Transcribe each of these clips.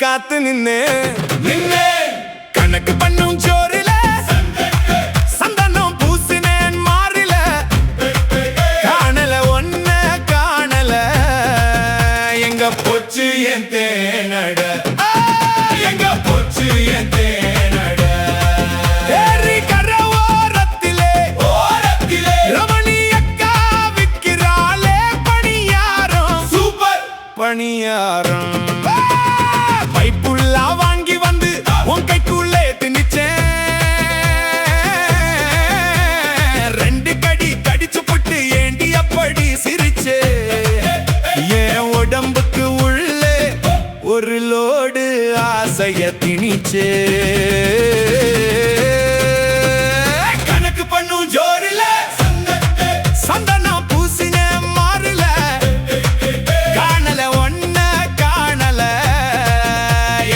காத்து நின்னு கணக்கு பண்ணும் ஜோரில சந்தனம் பூசினேன் மாறில காணல ஒன்ன காணல எங்க போச்சு என் தேனட எங்க போச்சு என் தேனட ஏரி கரவோரத்திலே ரமணி அக்கா விக்கிறாளே பணியாரம் சூப்பர் பணியாரம் பைப்புள்ளா வாங்கி வந்து உன் கைக்குள்ளே திணிச்சேன் ரெண்டு கடி கடிச்சு புட்டு ஏண்டி அப்படி சிரிச்சே என் உடம்புக்கு உள்ளே ஒரு லோடு ஆசைய திணிச்சே கணக்கு பண்ணும் ஜோரில சந்தனம் பூசின மாறல காணல ஒன்ன காணல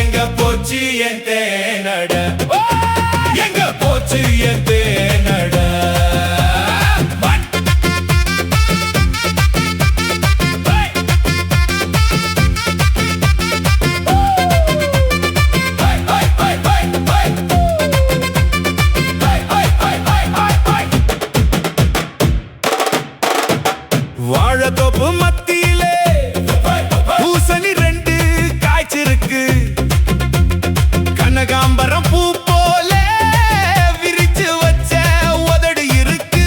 எங்க போச்சு என் தேனட எங்க போச்சு என் தேனட வாழைத்தோப்பு மத்தியிலே பூசணி ரெண்டு காய்ச்சிருக்கு கனகாம்பரம் பூ போல விரிச்சு வச்ச உதடு இருக்கு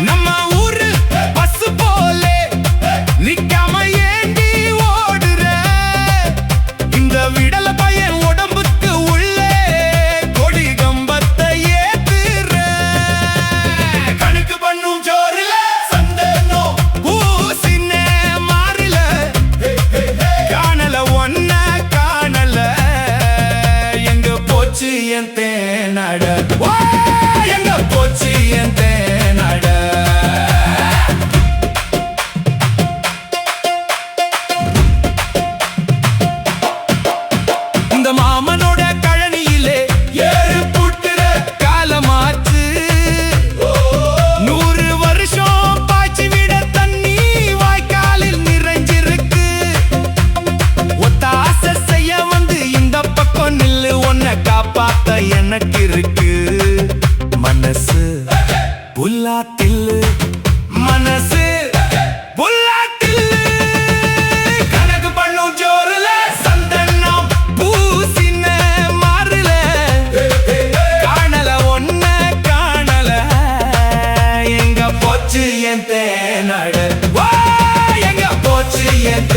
நம்ம ஊரு பஸ் போல நிக்காம ஏண்டி ஓடுற இந்த விடல பையன் உடம்புக்கு உள்ளே கொடி கம்பத்தை ஏத்துற கணக்கு பண்ணும் ஜோரில என் தேனட எங்க போச்சு என் தேனட இந்த மாமனோட கழனியிலே ஏறு புட்டுற காலமாச்சு 100 வருஷம் பாய்ச்சி விட தண்ணி வாய்க்காலில் நிறைஞ்சிருக்கு ஒத்தாசை செய்ய வந்து இந்த பக்கம் நில்லு ஒன்ன காப்பாத்த எனக்கு இருக்கு மனசு புல்லாத்தில்லு மனசு புல்லாத்தில்லு கணக்கு பண்ணும் ஜோருல சந்தனம் பூசின மாறல காணல ஒன்ன காணல எங்க போச்சு என் தேனட எங்க போச்சு என்